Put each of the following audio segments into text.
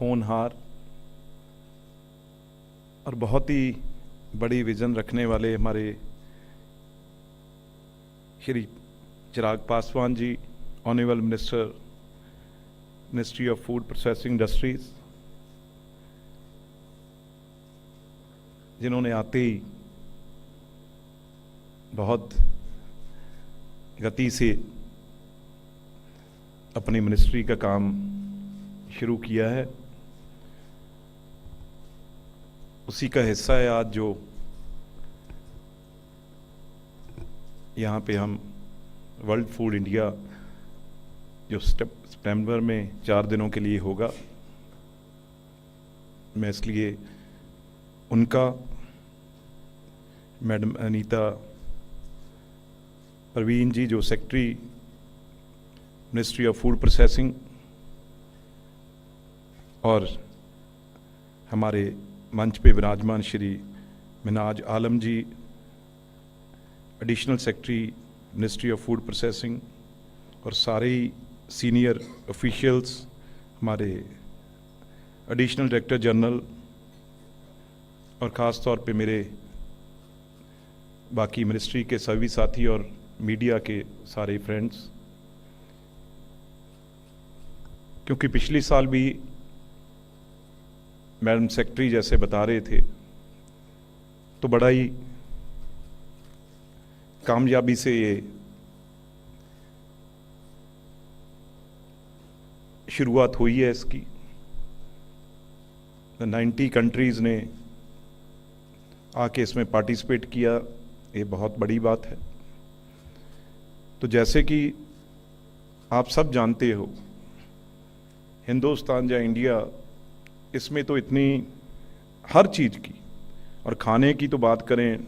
होनहार और बहुत ही बड़ी विज़न रखने वाले हमारे Shri Chirag Paswan ji, honourable minister, ministry of food processing industries, जिन्होंने आते ही बहुत गति से अपनी मिनिस्ट्री का काम शुरू किया है। उसी का हिस्सा है आज जो यहाँ पे हम वर्ल्ड फूड इंडिया जो सितंबर में 4 दिनों के लिए होगा। मैं इसलिए उनका, मैडम अनीता परवीन जी जो secretary ministry of food processing, और हमारे मंच पे विराजमान Shri Minaj Alam ji, additional secretary ministry of food processing, और सारे ही सीनियर ऑफिशियल्स, हमारे एडिशनल डायरेक्टर जनरल, और ख़ास तौर पे मेरे बाकी मिनिस्ट्री के सभी साथी और मीडिया के सारे फ्रेंड्स। क्योंकि पिछले साल भी मैडम सेक्रेटरी जैसे बता रहे थे तो बड़ा ही कामयाबी से ये शुरुआत हुई है इसकी। 90 कंट्रीज़ ने आके इसमें पार्टिसिपेट किया, ये बहुत बड़ी बात है। तो जैसे कि आप सब जानते हो, हिंदुस्तान या इंडिया, इसमें तो इतनी हर चीज़ की, और खाने की तो बात करें,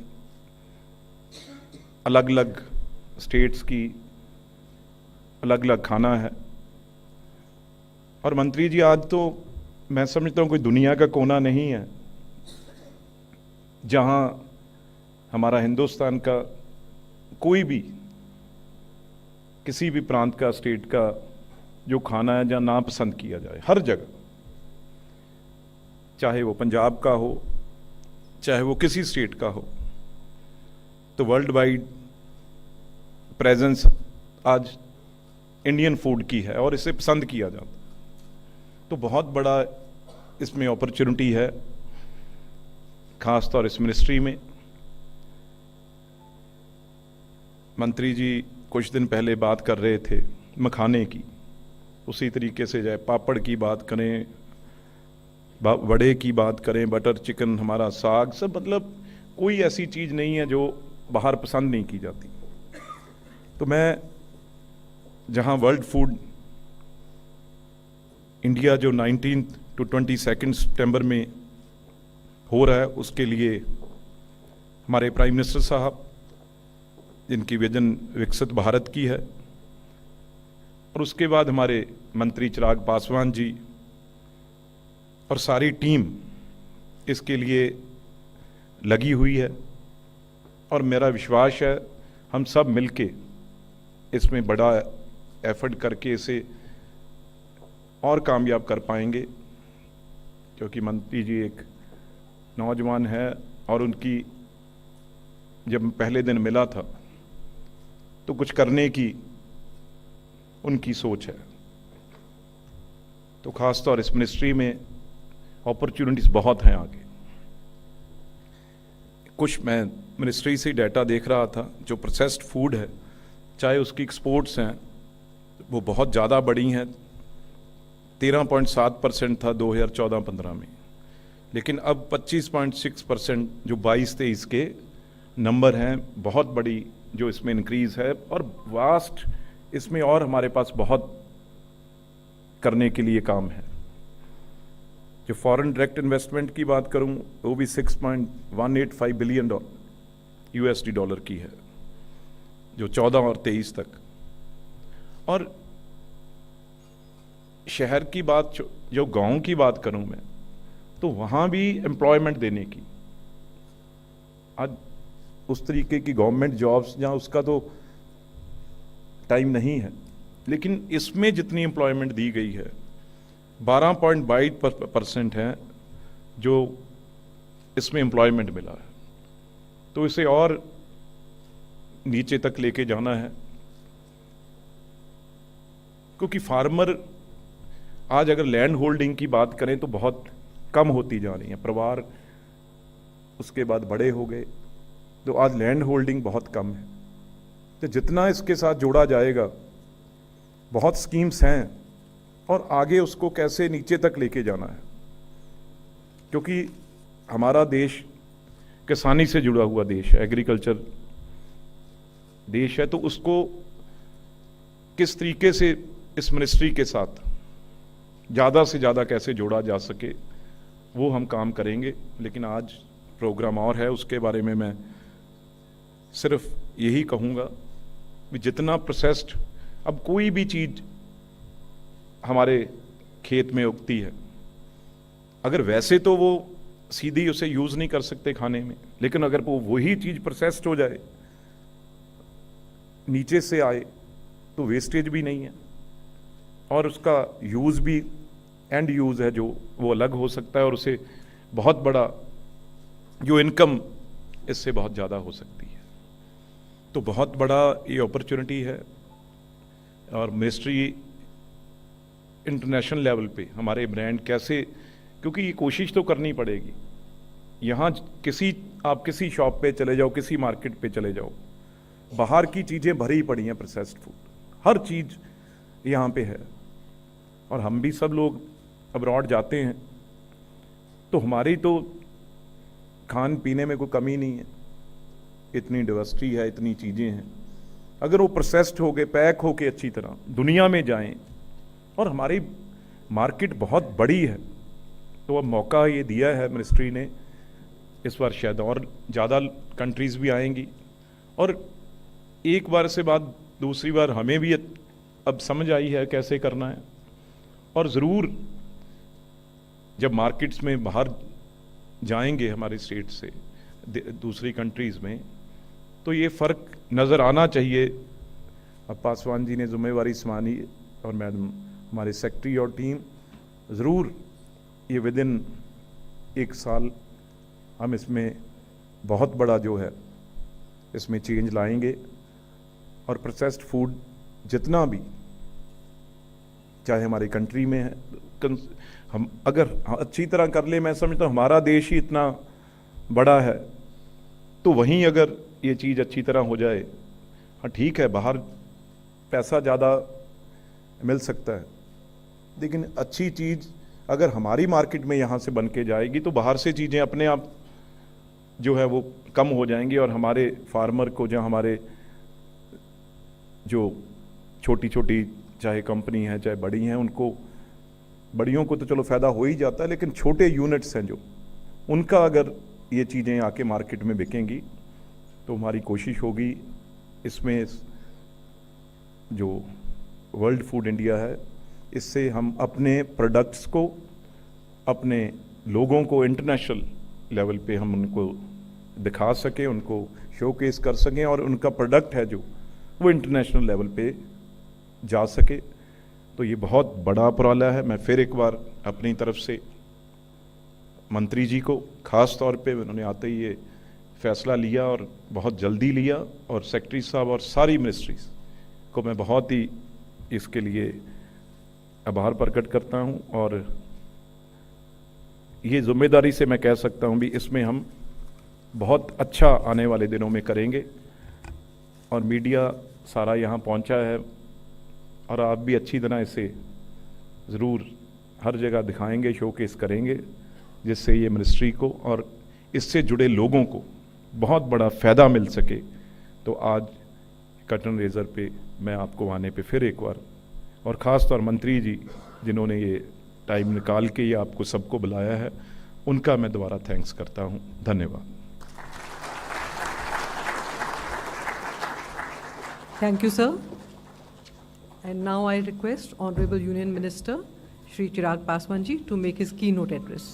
अलग अलग स्टेट्स की अलग अलग खाना है। और मंत्री जी, आज तो मैं समझता हूँ कोई दुनिया का कोना नहीं है जहाँ हमारा हिंदुस्तान का कोई भी, किसी भी प्रांत का, स्टेट का जो खाना है जहाँ ना पसंद किया जाए। हर जगह, चाहे वो पंजाब का हो, चाहे वो किसी स्टेट का हो, तो वर्ल्ड वाइड प्रेजेंस आज इंडियन फूड की है और इसे पसंद किया जाता है। तो बहुत बड़ा इसमें अपॉर्चुनिटी है, खास तौर इस मिनिस्ट्री में। मंत्री जी कुछ दिन पहले बात कर रहे थे मखाने की, उसी तरीके से चाहे पापड़ की बात करें, वड़े की बात करें, बटर चिकन, हमारा साग, सब, मतलब कोई ऐसी चीज़ नहीं है जो बाहर पसंद नहीं की जाती। तो मैं जहां वर्ल्ड फूड इंडिया जो 19 to 22 सितंबर में हो रहा है, उसके लिए हमारे प्राइम मिनिस्टर साहब, जिनकी विजन विकसित भारत की है, और उसके बाद हमारे मंत्री चिराग पासवान जी और सारी टीम इसके लिए लगी हुई है। और मेरा विश्वास है हम सब मिलके इसमें बड़ा एफर्ट करके इसे और कामयाब कर पाएंगे। क्योंकि मंत्री जी एक नौजवान है और उनकी, जब पहले दिन मिला था तो कुछ करने की उनकी सोच है। तो ख़ास तौर इस मिनिस्ट्री में अपॉर्चुनिटीज़ बहुत हैं आगे। कुछ मैं मिनिस्ट्री से डाटा देख रहा था, जो प्रोसेस्ड फूड है, चाहे उसकी एक्सपोर्ट्स हैं वो बहुत ज़्यादा बढ़ी हैं। 13.7% था 2014-15 में, लेकिन अब 25.6% जो 22-23 के नंबर हैं, बहुत बड़ी जो इसमें इंक्रीज़ है। और वास्ट इसमें और हमारे पास बहुत करने के लिए काम है। जो फॉरेन डायरेक्ट इन्वेस्टमेंट की बात करूं, वो भी 6.185 बिलियन USD डॉलर की है, जो 14 और 23 तक। और शहर की बात, जो गांव की बात करूं मैं, तो वहाँ भी एम्प्लॉयमेंट देने की, आज उस तरीके की गवर्नमेंट जॉब्स जहाँ उसका तो टाइम नहीं है, लेकिन इसमें जितनी एम्प्लॉयमेंट दी गई है 12.22% हैं जो इसमें एम्प्लॉयमेंट मिला है। तो इसे और नीचे तक लेके जाना है, क्योंकि फार्मर आज अगर लैंड होल्डिंग की बात करें तो बहुत कम होती जा रही है। परिवार उसके बाद बड़े हो गए, तो आज लैंड होल्डिंग बहुत कम है। तो जितना इसके साथ जोड़ा जाएगा, बहुत स्कीम्स हैं और आगे उसको कैसे नीचे तक लेके जाना है, क्योंकि हमारा देश किसानी से जुड़ा हुआ देश है, एग्रीकल्चर देश है। तो उसको किस तरीके से इस मिनिस्ट्री के साथ ज़्यादा से ज़्यादा कैसे जोड़ा जा सके, वो हम काम करेंगे। लेकिन आज प्रोग्राम और है, उसके बारे में मैं सिर्फ यही कहूँगा कि जितना प्रोसेस्ड, अब कोई भी चीज़ हमारे खेत में उगती है, अगर वैसे तो वो सीधी उसे यूज़ नहीं कर सकते खाने में, लेकिन अगर वो वही चीज़ प्रोसेस्ड हो जाए, नीचे से आए, तो वेस्टेज भी नहीं है और उसका यूज़ भी एंड यूज़ है जो वो अलग हो सकता है, और उसे बहुत बड़ा जो इनकम इससे बहुत ज़्यादा हो सकती है। तो बहुत बड़ा ये अपॉर्चुनिटी है। और मिनिस्ट्री इंटरनेशनल लेवल पे हमारे ब्रांड कैसे, क्योंकि ये कोशिश तो करनी पड़ेगी। यहाँ आप किसी शॉप पे चले जाओ, किसी मार्केट पे चले जाओ, बाहर की चीज़ें भरी पड़ी हैं, प्रोसेस्ड फूड, हर चीज़ यहाँ पे है। और हम भी सब लोग अब्रॉड जाते हैं, तो हमारी तो खान पीने में कोई कमी नहीं है, इतनी डाइवर्सिटी है, इतनी चीज़ें हैं। अगर वो प्रोसेस्ड हो गए, पैक हो के अच्छी तरह दुनिया में जाएं, और हमारी मार्केट बहुत बड़ी है, तो अब मौका ये दिया है मिनिस्ट्री ने, इस बार शायद और ज़्यादा कंट्रीज़ भी आएंगी। और एक बार से बाद दूसरी बार हमें भी अब समझ आई है कैसे करना है। और ज़रूर जब मार्केट्स में बाहर जाएंगे हमारे स्टेट से दूसरी कंट्रीज़ में, तो ये फ़र्क नज़र आना चाहिए। अब पासवान जी ने जिम्मेवारी संभाली और मैडम हमारे सेक्रेटरी और टीम, ज़रूर ये विदिन 1 साल हम इसमें बहुत बड़ा जो है इसमें चेंज लाएंगे। और प्रोसेस्ड फूड जितना भी चाहे हमारी कंट्री में है, हम अगर अच्छी तरह कर ले, मैं समझता हूँ हमारा देश ही इतना बड़ा है, तो वहीं अगर ये चीज़ अच्छी तरह हो जाए, हाँ ठीक है बाहर पैसा ज़्यादा मिल सकता है, लेकिन अच्छी चीज़ अगर हमारी मार्केट में यहाँ से बन के जाएगी, तो बाहर से चीज़ें अपने आप जो है वो कम हो जाएंगी। और हमारे फार्मर को, जो हमारे जो छोटी छोटी चाहे कंपनी है चाहे बड़ी हैं, उनको, बड़ियों को तो चलो फ़ायदा हो ही जाता है, लेकिन छोटे यूनिट्स हैं जो, उनका अगर ये चीज़ें आके मार्केट में बिकेंगी, तो हमारी कोशिश होगी इसमें जो वर्ल्ड फूड इंडिया है, इससे हम अपने प्रोडक्ट्स को, अपने लोगों को इंटरनेशनल लेवल पे हम उनको दिखा सकें, उनको शोकेस कर सकें, और उनका प्रोडक्ट है जो वो इंटरनेशनल लेवल पे जा सके। तो ये बहुत बड़ा उपराला है। मैं फिर एक बार अपनी तरफ से मंत्री जी को ख़ास तौर पे, उन्होंने आते ही ये फैसला लिया और बहुत जल्दी लिया, और सेक्रेटरी साहब और सारी मिनिस्ट्रीज को मैं बहुत ही इसके लिए आभार प्रकट करता हूँ। और ये जिम्मेदारी से मैं कह सकता हूँ भी इसमें हम बहुत अच्छा आने वाले दिनों में करेंगे। और मीडिया सारा यहाँ पहुँचा है, और आप भी अच्छी तरह इसे ज़रूर हर जगह दिखाएंगे, शोकेस करेंगे, जिससे ये मिनिस्ट्री को और इससे जुड़े लोगों को बहुत बड़ा फ़ायदा मिल सके। तो आज कर्टन रेजर पे मैं आपको आने पे फिर एक बार, और ख़ास तौर मंत्री जी जिन्होंने ये टाइम निकाल के ये आपको सबको बुलाया है, उनका मैं दोबारा थैंक्स करता हूँ। धन्यवाद। Thank you, sir. And now I request Honorable Union Minister Shri Chirag Paswan ji to make his keynote address.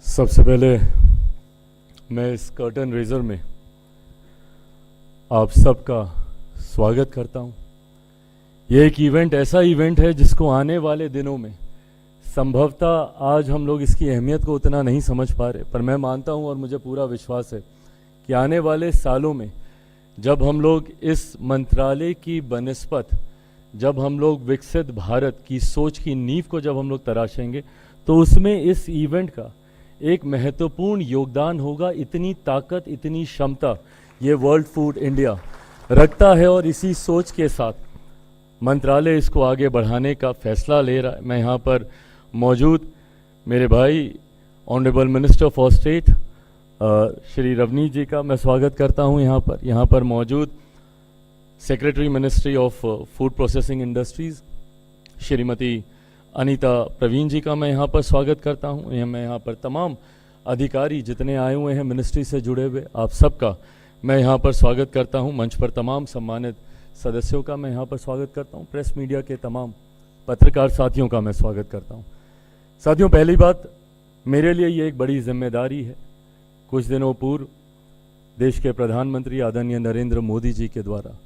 सबसे पहले मैं इस कर्टन रेजर में आप सबका स्वागत करता हूं। ये एक इवेंट ऐसा इवेंट है जिसको आने वाले दिनों में संभवतः आज हम लोग इसकी अहमियत को उतना नहीं समझ पा रहे, पर मैं मानता हूं और मुझे पूरा विश्वास है कि आने वाले सालों में जब हम लोग इस मंत्रालय की बनिस्पत, जब हम लोग विकसित भारत की सोच की नींव को जब हम लोग तराशेंगे तो उसमें इस इवेंट का एक महत्वपूर्ण योगदान होगा। इतनी ताकत, इतनी क्षमता ये वर्ल्ड फूड इंडिया रखता है और इसी सोच के साथ मंत्रालय इसको आगे बढ़ाने का फैसला ले रहा है। मैं यहाँ पर मौजूद मेरे भाई honourable minister for state Shri Ravneet ji का मैं स्वागत करता हूँ। यहाँ पर मौजूद secretary ministry of food processing industries Shrimati Anita Praveen ji का मैं यहाँ पर स्वागत करता हूँ। मैं यहाँ पर तमाम अधिकारी जितने आए हुए हैं मिनिस्ट्री से जुड़े हुए, आप सबका मैं यहाँ पर स्वागत करता हूँ। मंच पर तमाम सम्मानित सदस्यों का मैं यहाँ पर स्वागत करता हूँ। प्रेस मीडिया के तमाम पत्रकार साथियों का मैं स्वागत करता हूँ। साथियों, पहली बात, मेरे लिए ये एक बड़ी जिम्मेदारी है। कुछ दिनों पूर्व देश के प्रधानमंत्री आदरणीय नरेंद्र मोदी जी के द्वारा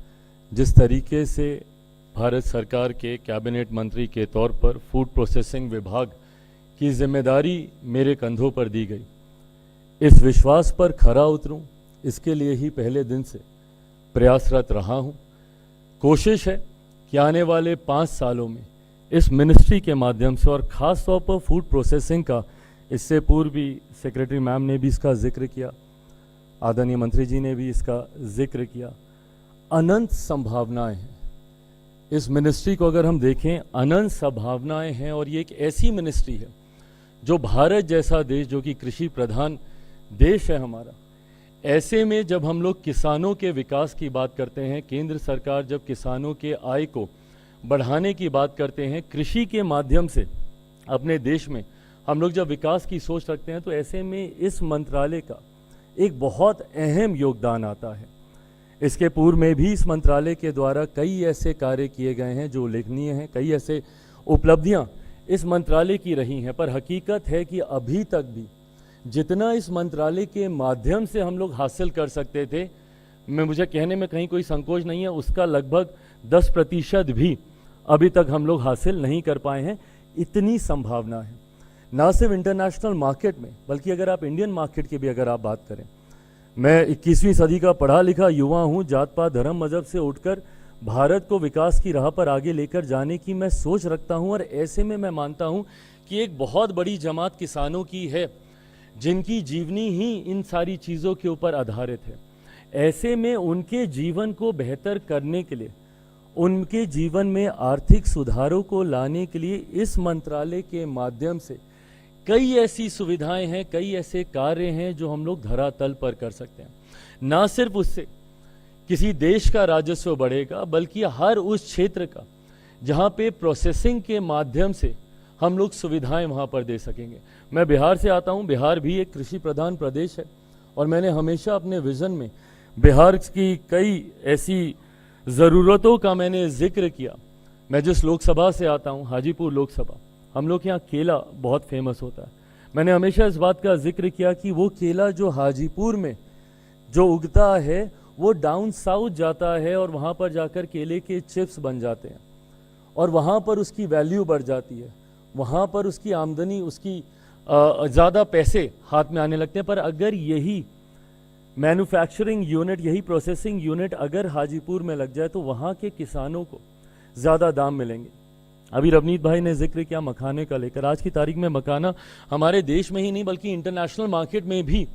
जिस तरीके से भारत सरकार के कैबिनेट मंत्री के तौर पर फूड प्रोसेसिंग विभाग की जिम्मेदारी मेरे कंधों पर दी गई, इस विश्वास पर खरा उतरूं, इसके लिए ही पहले दिन से प्रयासरत रहा हूं। कोशिश है कि आने वाले 5 सालों में इस मिनिस्ट्री के माध्यम से, और ख़ास तौर पर फूड प्रोसेसिंग का, इससे पूर्व भी सेक्रेटरी मैम ने भी इसका जिक्र किया, आदरणीय मंत्री जी ने भी इसका जिक्र किया, अनंत संभावनाएं हैं इस मिनिस्ट्री को। अगर हम देखें, अनंत संभावनाएं हैं और ये एक ऐसी मिनिस्ट्री है जो भारत जैसा देश, जो कि कृषि प्रधान देश है हमारा, ऐसे में जब हम लोग किसानों के विकास की बात करते हैं, केंद्र सरकार जब किसानों के आय को बढ़ाने की बात करते हैं, कृषि के माध्यम से अपने देश में हम लोग जब विकास की सोच रखते हैं, तो ऐसे में इस मंत्रालय का एक बहुत अहम योगदान आता है। इसके पूर्व में भी इस मंत्रालय के द्वारा कई ऐसे कार्य किए गए हैं जो उल्लेखनीय हैं, कई ऐसे उपलब्धियां इस मंत्रालय की रही हैं, पर हकीकत है कि अभी तक भी जितना इस मंत्रालय के माध्यम से हम लोग हासिल कर सकते थे, मुझे कहने में कहीं कोई संकोच नहीं है, उसका लगभग 10% भी अभी तक हम लोग हासिल नहीं कर पाए हैं। इतनी संभावना है, ना सिर्फ इंटरनेशनल मार्केट में, बल्कि अगर आप इंडियन मार्केट की भी अगर आप बात करें, मैं 21वीं सदी का पढ़ा लिखा युवा हूँ। जात पात धर्म मजहब से उठकर भारत को विकास की राह पर आगे लेकर जाने की मैं सोच रखता हूँ, और ऐसे में मैं मानता हूँ कि एक बहुत बड़ी जमात किसानों की है जिनकी जीवनी ही इन सारी चीज़ों के ऊपर आधारित है। ऐसे में उनके जीवन को बेहतर करने के लिए, उनके जीवन में आर्थिक सुधारों को लाने के लिए इस मंत्रालय के माध्यम से कई ऐसी सुविधाएं हैं, कई ऐसे कार्य हैं जो हम लोग धरातल पर कर सकते हैं। ना सिर्फ उससे किसी देश का राजस्व बढ़ेगा, बल्कि हर उस क्षेत्र का जहां पे प्रोसेसिंग के माध्यम से हम लोग सुविधाएं वहां पर दे सकेंगे। मैं बिहार से आता हूं। बिहार भी एक कृषि प्रधान प्रदेश है, और मैंने हमेशा अपने विजन में बिहार की कई ऐसी ज़रूरतों का मैंने जिक्र किया। मैं जिस लोकसभा से आता हूं, हाजीपुर लोकसभा, हम लोग यहाँ केला बहुत फेमस होता है। मैंने हमेशा इस बात का जिक्र किया कि वो केला जो हाजीपुर में जो उगता है, वो डाउन साउथ जाता है और वहाँ पर जाकर केले के चिप्स बन जाते हैं, और वहाँ पर उसकी वैल्यू बढ़ जाती है, वहाँ पर उसकी आमदनी, उसकी ज़्यादा पैसे हाथ में आने लगते हैं। पर अगर यही मैन्युफैक्चरिंग यूनिट, यही प्रोसेसिंग यूनिट अगर हाजीपुर में लग जाए, तो वहाँ के किसानों को ज़्यादा दाम मिलेंगे। अभी रवनीत भाई ने जिक्र किया मखाने का लेकर। आज की तारीख में मखाना हमारे देश में ही नहीं बल्कि इंटरनेशनल मार्केट में भी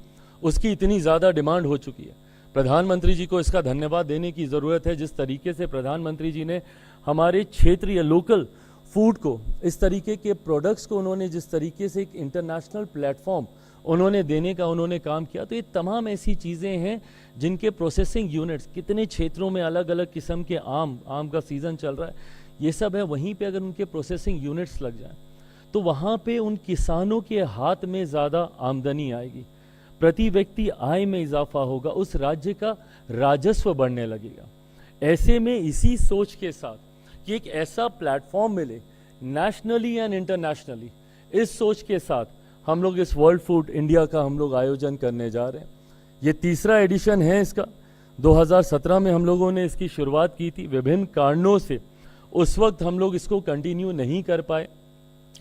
उसकी इतनी ज़्यादा डिमांड हो चुकी है। प्रधानमंत्री जी को इसका धन्यवाद देने की ज़रूरत है। जिस तरीके से प्रधानमंत्री जी ने हमारे क्षेत्रीय लोकल फूड को, इस तरीके के प्रोडक्ट्स को उन्होंने जिस तरीके से एक इंटरनेशनल प्लेटफॉर्म उन्होंने देने का उन्होंने काम किया, तो ये तमाम ऐसी चीज़ें हैं जिनके प्रोसेसिंग यूनिट्स, कितने क्षेत्रों में अलग अलग किस्म के आम का सीज़न चल रहा है, ये सब है। वहीं पे अगर उनके प्रोसेसिंग यूनिट्स लग जाएं, तो वहाँ पे उन किसानों के हाथ में ज़्यादा आमदनी आएगी, प्रति व्यक्ति आय में इजाफा होगा, उस राज्य का राजस्व बढ़ने लगेगा। ऐसे में इसी सोच के साथ कि एक ऐसा प्लेटफॉर्म मिले नेशनली एंड इंटरनेशनली, इस सोच के साथ हम लोग इस वर्ल्ड फूड इंडिया का हम लोग आयोजन करने जा रहे हैं। ये तीसरा एडिशन है इसका। 2017 में हम लोगों ने इसकी शुरुआत की थी। विभिन्न कारणों से उस वक्त हम लोग इसको कंटिन्यू नहीं कर पाए।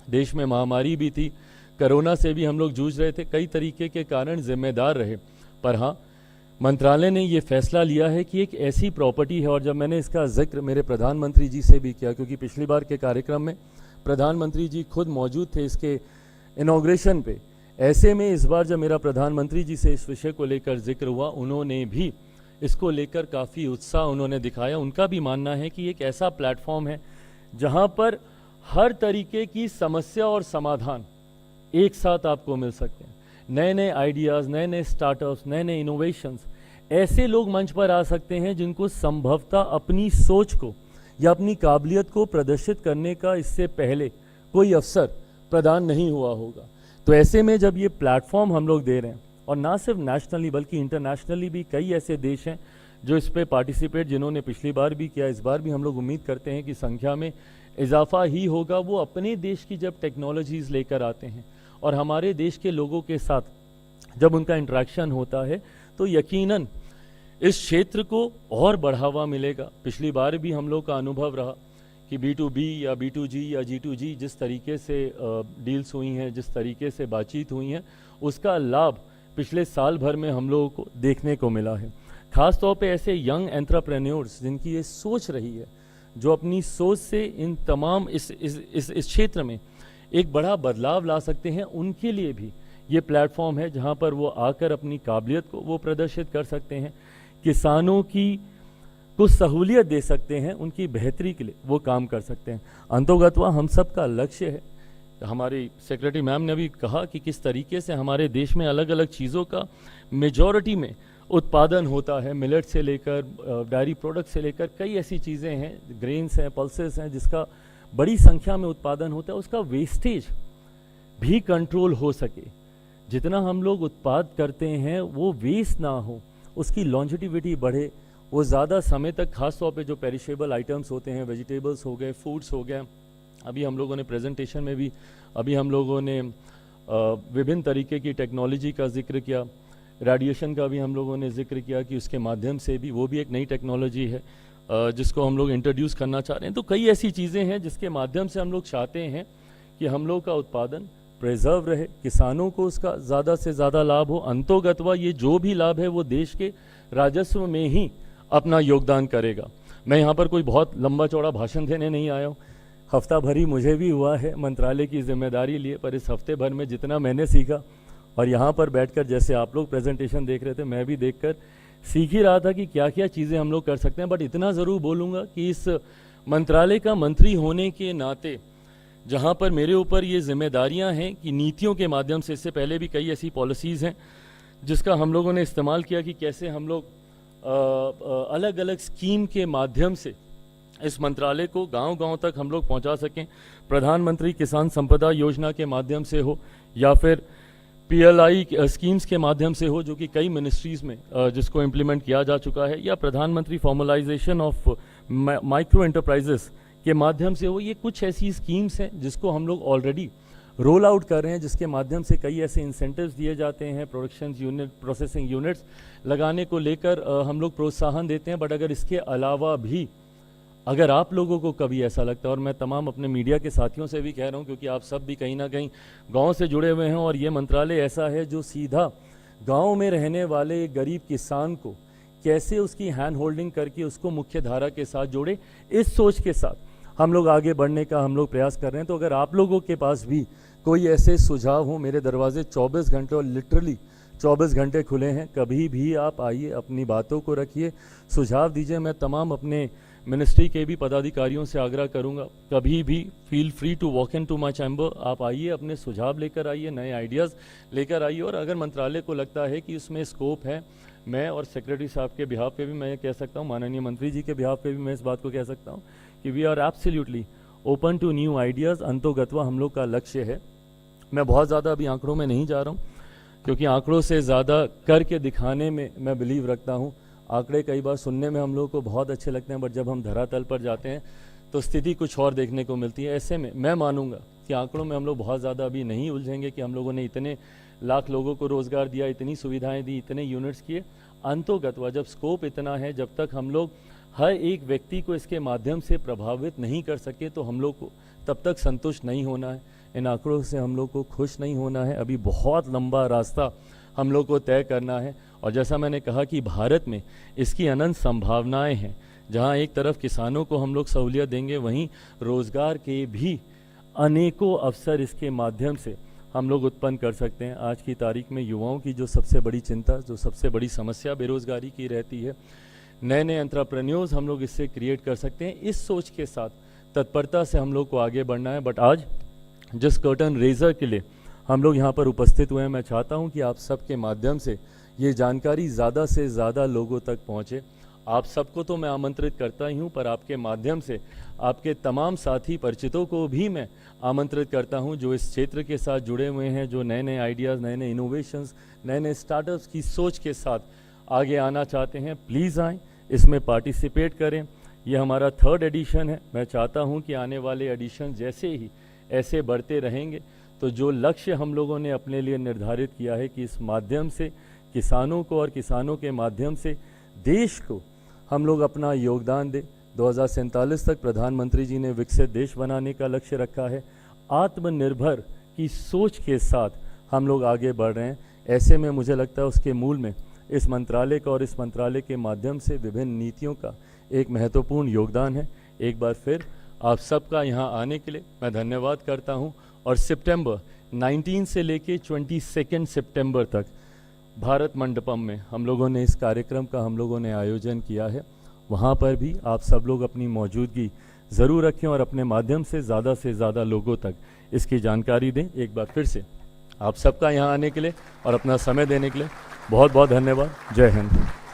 देश में महामारी भी थी, कोरोना से भी हम लोग जूझ रहे थे, कई तरीके के कारण जिम्मेदार रहे। पर हाँ, मंत्रालय ने ये फैसला लिया है कि एक ऐसी प्रॉपर्टी है, और जब मैंने इसका जिक्र मेरे प्रधानमंत्री जी से भी किया, क्योंकि पिछली बार के कार्यक्रम में प्रधानमंत्री जी खुद मौजूद थे इसके इनॉग्रेशन पे, ऐसे में इस बार जब मेरा प्रधानमंत्री जी से इस विषय को लेकर जिक्र हुआ, उन्होंने भी इसको लेकर काफ़ी उत्साह उन्होंने दिखाया। उनका भी मानना है कि एक ऐसा प्लेटफॉर्म है जहाँ पर हर तरीके की समस्या और समाधान एक साथ आपको मिल सकते हैं। नए नए आइडियाज़, नए नए स्टार्टअप्स, नए नए इनोवेशंस, ऐसे लोग मंच पर आ सकते हैं जिनको संभवतः अपनी सोच को या अपनी काबिलियत को प्रदर्शित करने का इससे पहले कोई अवसर प्रदान नहीं हुआ होगा। तो ऐसे में जब ये प्लेटफॉर्म हम लोग दे रहे हैं, और ना सिर्फ नेशनली बल्कि इंटरनेशनली भी कई ऐसे देश हैं जो इस पे पार्टिसिपेट, जिन्होंने पिछली बार भी किया, इस बार भी हम लोग उम्मीद करते हैं कि संख्या में इजाफा ही होगा। वो अपने देश की जब टेक्नोलॉजीज़ लेकर आते हैं और हमारे देश के लोगों के साथ जब उनका इंटरेक्शन होता है, तो यकीनन इस क्षेत्र को और बढ़ावा मिलेगा। पिछली बार भी हम लोग का अनुभव रहा कि B2B या B2G या G2G जिस तरीके से डील्स हुई हैं, जिस तरीके से बातचीत हुई हैं, उसका लाभ पिछले साल भर में हम लोगों को देखने को मिला है। ख़ास तौर पे ऐसे यंग एंटरप्रेन्योर्स जिनकी ये सोच रही है, जो अपनी सोच से इन तमाम इस क्षेत्र में एक बड़ा बदलाव ला सकते हैं, उनके लिए भी ये प्लेटफॉर्म है जहाँ पर वो आकर अपनी काबिलियत को वो प्रदर्शित कर सकते हैं, किसानों की कुछ सहूलियत दे सकते हैं, उनकी बेहतरी के लिए वो काम कर सकते हैं। अंतोगत्वा हम सब का लक्ष्य है, हमारी सेक्रेटरी मैम ने भी कहा कि किस तरीके से हमारे देश में अलग अलग चीज़ों का मेजॉरिटी में उत्पादन होता है, मिलेट से लेकर डायरी प्रोडक्ट से लेकर कई ऐसी चीज़ें हैं, ग्रेन्स हैं, पल्सेस हैं, जिसका बड़ी संख्या में उत्पादन होता है, उसका वेस्टेज भी कंट्रोल हो सके। जितना हम लोग उत्पाद करते हैं वो वेस्ट ना हो, उसकी लॉन्जिटिविटी बढ़े, वो ज़्यादा समय तक, खास तौर पे जो पेरिशेबल आइटम्स होते हैं, वेजिटेबल्स हो गए, फूड्स हो गए। अभी हम लोगों ने प्रेजेंटेशन में भी हम लोगों ने विभिन्न तरीके की टेक्नोलॉजी का जिक्र किया, रेडिएशन का भी हम लोगों ने जिक्र किया कि उसके माध्यम से भी, वो भी एक नई टेक्नोलॉजी है जिसको हम लोग इंट्रोड्यूस करना चाह रहे हैं। तो कई ऐसी चीज़ें हैं जिसके माध्यम से हम लोग चाहते हैं कि हम लोग का उत्पादन प्रिजर्व रहे, किसानों को उसका ज़्यादा से ज़्यादा लाभ हो। अंतोगत्वा ये जो भी लाभ है वो देश के राजस्व में ही अपना योगदान करेगा। मैं यहाँ पर कोई बहुत लंबा चौड़ा भाषण देने नहीं आया हूँ, हफ्ता भर ही मुझे भी हुआ है मंत्रालय की जिम्मेदारी लिए, पर इस हफ्ते भर में जितना मैंने सीखा, और यहाँ पर बैठकर जैसे आप लोग प्रेजेंटेशन देख रहे थे, मैं भी देखकर सीख ही रहा था कि क्या क्या चीज़ें हम लोग कर सकते हैं। बट इतना ज़रूर बोलूँगा कि इस मंत्रालय का मंत्री होने के नाते जहाँ पर मेरे ऊपर ये जिम्मेदारियाँ हैं कि नीतियों के माध्यम से, इससे पहले भी कई ऐसी पॉलिसीज़ हैं जिसका हम लोगों ने इस्तेमाल किया कि कैसे हम लोग अलग अलग स्कीम के माध्यम से इस मंत्रालय को गांव-गांव तक हम लोग पहुंचा सकें। प्रधानमंत्री किसान संपदा योजना के माध्यम से हो, या फिर PLI स्कीम्स के माध्यम से हो, जो कि कई मिनिस्ट्रीज़ में जिसको इम्प्लीमेंट किया जा चुका है, या प्रधानमंत्री फॉर्मलाइजेशन ऑफ माइक्रो एंटरप्राइजेस के माध्यम से हो। ये कुछ ऐसी स्कीम्स हैं जिसको हम लोग ऑलरेडी रोल आउट कर रहे हैं, जिसके माध्यम से कई ऐसे इंसेंटिव्स दिए जाते हैं, प्रोडक्शन यूनिट, प्रोसेसिंग यूनिट्स लगाने को लेकर हम लोग प्रोत्साहन देते हैं। बट अगर इसके अलावा भी अगर आप लोगों को कभी ऐसा लगता है, और मैं तमाम अपने मीडिया के साथियों से भी कह रहा हूँ, क्योंकि आप सब भी कहीं ना कहीं गांव से जुड़े हुए हैं, और ये मंत्रालय ऐसा है जो सीधा गांव में रहने वाले गरीब किसान को कैसे उसकी हैंड होल्डिंग करके उसको मुख्य धारा के साथ जोड़े, इस सोच के साथ हम लोग आगे बढ़ने का हम लोग प्रयास कर रहे हैं। तो अगर आप लोगों के पास भी कोई ऐसे सुझाव हो, मेरे दरवाजे 24 घंटे और लिटरली 24 घंटे खुले हैं, कभी भी आप आइए, अपनी बातों को रखिए, सुझाव दीजिए। मैं तमाम अपने मिनिस्ट्री के भी पदाधिकारियों से आग्रह करूंगा, कभी भी feel free to walk in to my chamber. आप आइए, अपने सुझाव लेकर आइए, नए आइडियाज़ लेकर आइए, और अगर मंत्रालय को लगता है कि उसमें स्कोप है, मैं और सेक्रेटरी साहब के बिहाफ पे भी मैं कह सकता हूँ, माननीय मंत्री जी के बिहाफ पे भी मैं इस बात को कह सकता हूँ कि we are absolutely open to new ideas. अंतोगत्वा हम लोग का लक्ष्य है, मैं बहुत ज़्यादा अभी आंकड़ों में नहीं जा रहा हूँ, क्योंकि आंकड़ों से ज़्यादा करके दिखाने में मैं बिलीव रखता हूँ। आंकड़े कई बार सुनने में हम लोगों को बहुत अच्छे लगते हैं, बट जब हम धरातल पर जाते हैं तो स्थिति कुछ और देखने को मिलती है। ऐसे में मैं मानूंगा कि आंकड़ों में हम लोग बहुत ज़्यादा अभी नहीं उलझेंगे कि हम लोगों ने इतने लाख लोगों को रोज़गार दिया, इतनी सुविधाएं दी, इतने यूनिट्स किए, अंतोगत्वा जब स्कोप इतना है, जब तक हम लोग हर एक व्यक्ति को इसके माध्यम से प्रभावित नहीं कर सके तो हम लोग को तब तक संतुष्ट नहीं होना है, इन आंकड़ों से हम लोग को खुश नहीं होना है। अभी बहुत लंबा रास्ता हम लोग को तय करना है। और जैसा मैंने कहा कि भारत में इसकी अनंत संभावनाएं हैं। जहां एक तरफ किसानों को हम लोग सहूलियत देंगे, वहीं रोज़गार के भी अनेकों अवसर इसके माध्यम से हम लोग उत्पन्न कर सकते हैं। आज की तारीख में युवाओं की जो सबसे बड़ी चिंता, जो सबसे बड़ी समस्या बेरोज़गारी की रहती है, नए नए एंटरप्रेन्योर्स हम लोग इससे क्रिएट कर सकते हैं। इस सोच के साथ तत्परता से हम लोग को आगे बढ़ना है। बट आज जिस कर्टन रेजर के लिए हम लोग यहाँ पर उपस्थित हुए हैं, मैं चाहता हूँ कि आप सबके माध्यम से ये जानकारी ज़्यादा से ज़्यादा लोगों तक पहुँचे। आप सबको तो मैं आमंत्रित करता ही हूँ, पर आपके माध्यम से आपके तमाम साथी परिचितों को भी मैं आमंत्रित करता हूँ जो इस क्षेत्र के साथ जुड़े हुए हैं, जो नए नए आइडियाज़, नए नए इनोवेशंस, नए नए स्टार्टअप्स की सोच के साथ आगे आना चाहते हैं। प्लीज़ आएँ, इसमें पार्टिसिपेट करें। ये हमारा 3rd एडिशन है। मैं चाहता हूँ कि आने वाले एडिशन जैसे ही ऐसे बढ़ते रहेंगे तो जो लक्ष्य हम लोगों ने अपने लिए निर्धारित किया है कि इस माध्यम से किसानों को और किसानों के माध्यम से देश को हम लोग अपना योगदान दें। 2047 तक प्रधानमंत्री जी ने विकसित देश बनाने का लक्ष्य रखा है। आत्मनिर्भर की सोच के साथ हम लोग आगे बढ़ रहे हैं। ऐसे में मुझे लगता है उसके मूल में इस मंत्रालय का और इस मंत्रालय के माध्यम से विभिन्न नीतियों का एक महत्वपूर्ण योगदान है। एक बार फिर आप सबका यहाँ आने के लिए मैं धन्यवाद करता हूँ। और सितंबर 19 से लेके 22 सितंबर तक भारत मंडपम में हम लोगों ने इस कार्यक्रम का हम लोगों ने आयोजन किया है। वहाँ पर भी आप सब लोग अपनी मौजूदगी ज़रूर रखें और अपने माध्यम से ज़्यादा लोगों तक इसकी जानकारी दें। एक बार फिर से आप सबका यहाँ आने के लिए और अपना समय देने के लिए बहुत बहुत धन्यवाद। जय हिंद।